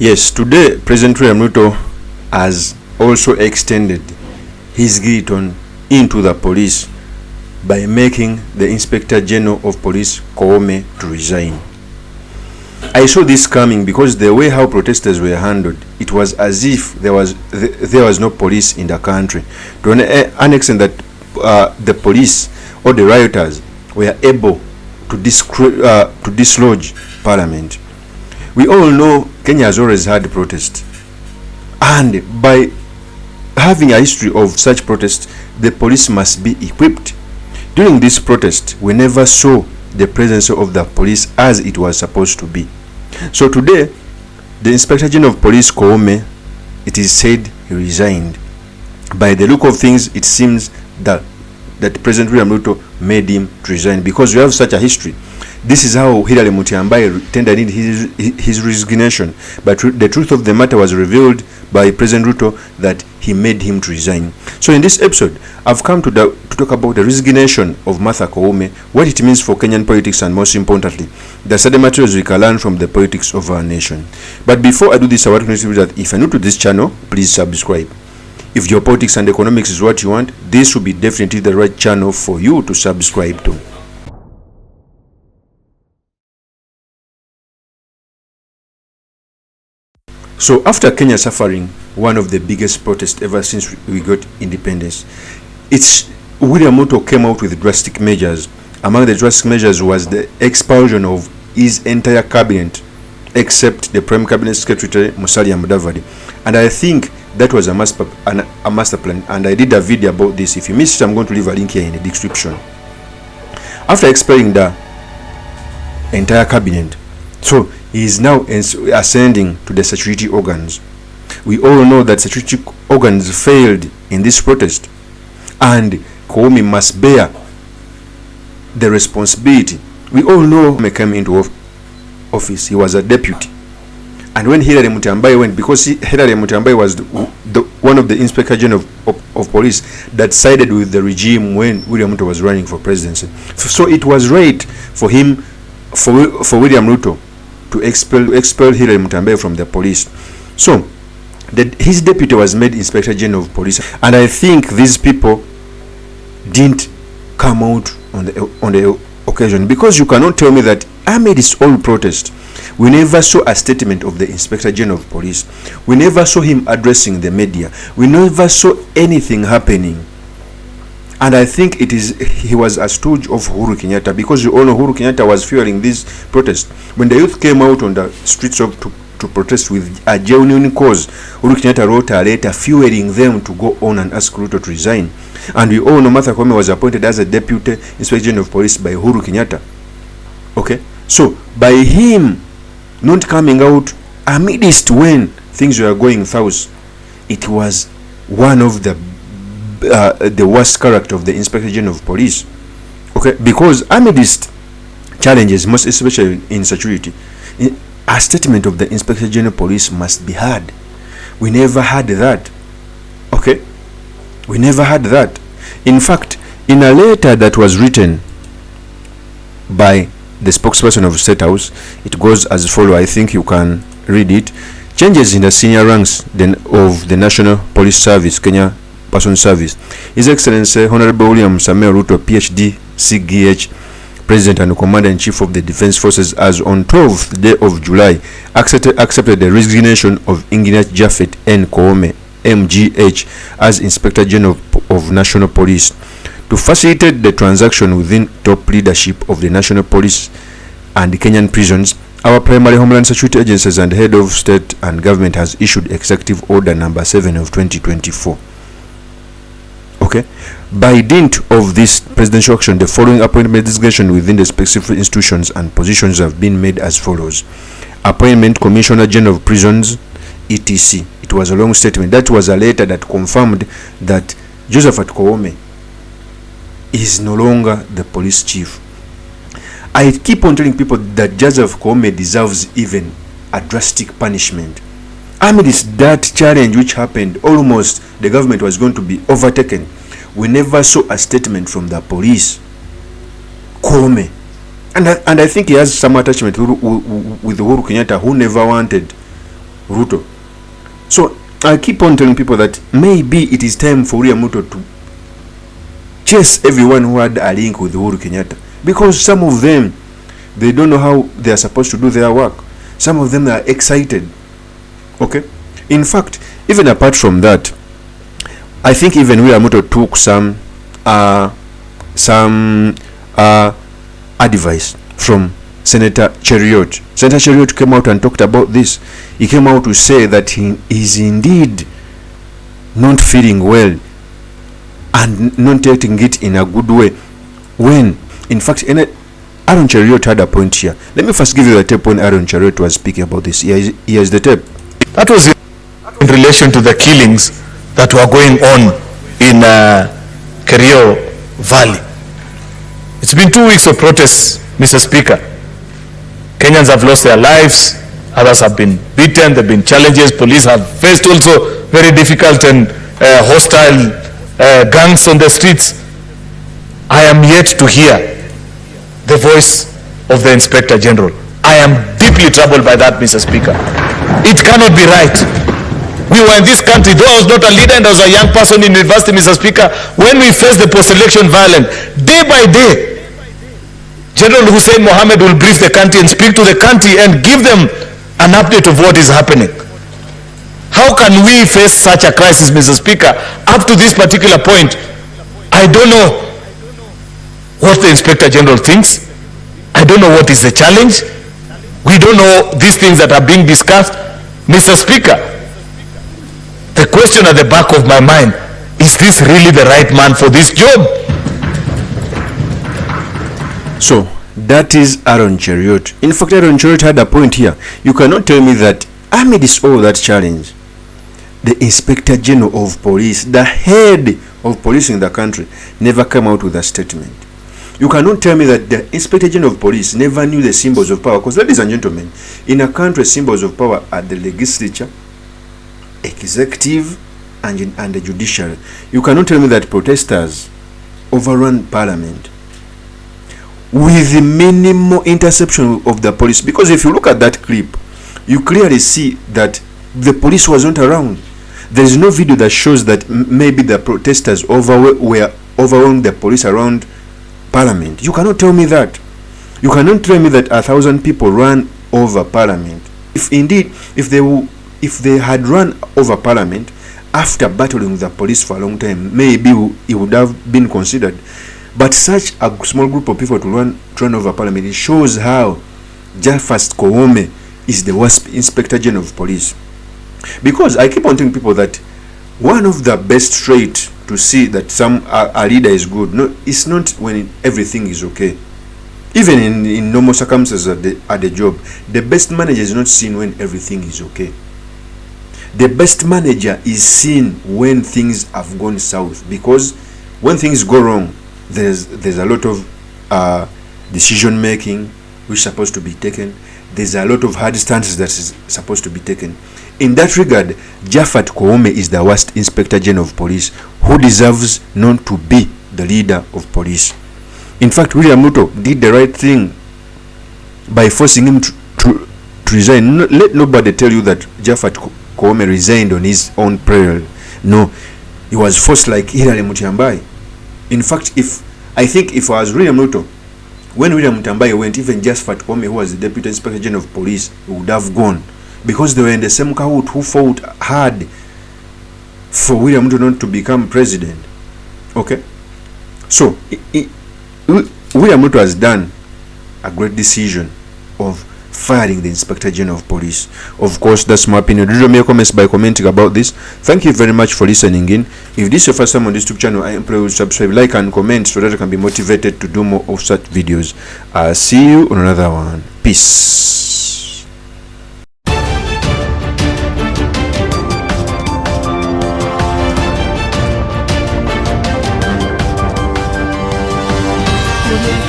Yes, today President William RUTO has also extended his guillotine into the police by making the Inspector General of Police Koome to resign. I saw this coming because the way how protesters were handled, it was as if there was no police in the country, to an extent that the police or the rioters were able to dislodge Parliament. We all know Kenya has always had protest, and by having a history of such protest, the police must be equipped. During this protest, we never saw the presence of the police as it was supposed to be. So today, the Inspector General of Police Koome, it is said he resigned. By the look of things, it seems that President William RUTO made him to resign because we have such a history. This is how Hilary Mutyambai tendered in his resignation. But the truth of the matter was revealed by President RUTO that he made him to resign. So in this episode, I've come to talk about the resignation of Martha Koome, what it means for Kenyan politics, and most importantly, the study materials we can learn from the politics of our nation. But before I do this, I want to notice that if you're new to this channel, please subscribe. If geopolitics and economics is what you want, this will be definitely the right channel for you to subscribe to. So after Kenya suffering one of the biggest protests ever since we got independence, William RUTO came out with drastic measures. Among the drastic measures was the expulsion of his entire cabinet, except the Prime Cabinet Secretary Musalia Mudavadi. And I think that was a master plan, and I did a video about this. If you missed it, I'm going to leave a link here in the description. After expelling the entire cabinet, so he is now ascending to the statutory organs. We all know that statutory organs failed in this protest, and Koome must bear the responsibility. We all know when he came into office, he was a deputy. And when Hilary Mutyambai went, because Hilary Mutyambai was one of the Inspector General of Police that sided with the regime when William RUTO was running for presidency. So it was right for him, for William RUTO, to expel Hilary Mutyambai from the police. So his deputy was made Inspector General of Police, and I think these people didn't come out on the occasion, because you cannot tell me that amid this whole protest, we never saw a statement of the Inspector General of Police. We never saw him addressing the media. We never saw anything happening. And I think he was a stooge of Uhuru Kenyatta, because you all know Uhuru Kenyatta was fueling this protest. When the youth came out on the streets to protest with a genuine cause, Uhuru Kenyatta wrote a letter fueling them to go on and ask RUTO to resign. And we all know Martha Koome was appointed as a deputy Inspector General of Police by Uhuru Kenyatta. Okay, so by him not coming out amidst when things were going south, it was one of the worst character of the Inspector General of Police. Okay, because amidst challenges, most especially in security, a statement of the Inspector General of Police must be heard. We never had that. Okay, we never had that. In fact, in a letter that was written by the spokesperson of State House, it goes as follows. I think you can read it. Changes in the senior ranks of the National Police Service, Kenya Person Service. His Excellency Honorable William Samuel RUTO, PhD, CGH, President and Commander-in-Chief of the Defense Forces, as on 12th day of July, accepted the resignation of Engineer Japhet N. Koome, MGH, as Inspector General of National Police. To facilitate the transaction within top leadership of the National Police and the Kenyan prisons, our primary Homeland Security agencies and head of state and government has issued Executive Order number 7 of 2024. Okay, by dint of this presidential action, the following appointment designation within the specific institutions and positions have been made as follows: Appointment Commissioner General of Prisons, etc. It was a long statement. That was a letter that confirmed that Josephat Koome is no longer the police chief. I keep on telling people that Joseph Koome deserves even a drastic punishment. Amidst that challenge which happened, almost the government was going to be overtaken. We never saw a statement from the police. Koome, and I think he has some attachment with Uhuru Kenyatta, who never wanted Ruto. So I keep on telling people that maybe it is time for William Ruto to chase everyone who had a link with Uhuru Kenyatta, because some of them, they don't know how they are supposed to do their work. Some of them are excited. Okay, in fact, even apart from that, I think even William Ruto took some advice from Senator Cheriot. Senator Cheriot came out and talked about this. He came out to say that he is indeed not feeling well and not taking it in a good way, when in fact Aaron Cheriot had a point here. Let me first give you the tape when Aaron Cheriot was speaking about this. Here's the tape. That was in relation to the killings that were going on in Kerio Valley. It's been 2 weeks of protests, Mr. Speaker. Kenyans have lost their lives, others have been beaten, there have been challenges, police have faced also very difficult and hostile gangs on the streets. I am yet to hear the voice of the Inspector General. I am deeply troubled by that, Mr. Speaker. It cannot be right. We were in this country, though I was not a leader and I was a young person in university, Mr. Speaker, when we faced the post-election violence, day by day, General Hussein Mohammed will brief the country and speak to the country and give them an update of what is happening. How can we face such a crisis, Mr. Speaker? Up to this particular point, I don't know what the Inspector General thinks. I don't know what is the challenge. We don't know these things that are being discussed. Mr. Speaker, the question at the back of my mind, is this really the right man for this job? So that is Aaron Cheriot. In fact, Aaron Cheriot had a point here. You cannot tell me that amidst all that challenge, the Inspector General of Police, the head of police in the country, never came out with a statement. You cannot tell me that the Inspector General of Police never knew the symbols of power. Because, ladies and gentlemen, in a country, symbols of power are the legislature, executive, and the judiciary. You cannot tell me that protesters overrun parliament with the minimal interception of the police. Because if you look at that clip, you clearly see that the police was not around. There is no video that shows that maybe the protesters were overwhelmed the police around parliament. You cannot tell me that. You cannot tell me that 1,000 people ran over parliament. If indeed, if they had run over parliament after battling with the police for a long time, maybe it would have been considered. But such a small group of people to run over parliament, it shows how Jafast Koome is the worst Inspector General of Police. Because I keep on telling people that one of the best traits to see that a leader is good, no, it's not when everything is okay. Even in normal circumstances at the job, the best manager is not seen when everything is okay. The best manager is seen when things have gone south, because when things go wrong, there's a lot of decision making which is supposed to be taken. There's a lot of hard stances that is supposed to be taken. In that regard, Jafat Koome is the worst Inspector General of Police, who deserves not to be the leader of police. In fact, William Ruto did the right thing by forcing him to resign. Let nobody tell you that Jafat Koome resigned on his own peril. No, he was forced like Hilary Mutyambai. In fact, I think if I was William Ruto, when William Mutyambai went, even Jafat Koome, who was the Deputy Inspector General of Police, would have gone, because they were in the same cahoot who fought hard for William Ruto not to become president. Okay, so William Ruto has done a great decision of firing the Inspector General of Police. Of course, that's my opinion. Do make comments by commenting about this. Thank you very much for listening in. If this is your first time on this YouTube channel, I implore you to subscribe, like, and comment so that I can be motivated to do more of such videos. I'll see you on another one. Peace. Thank you.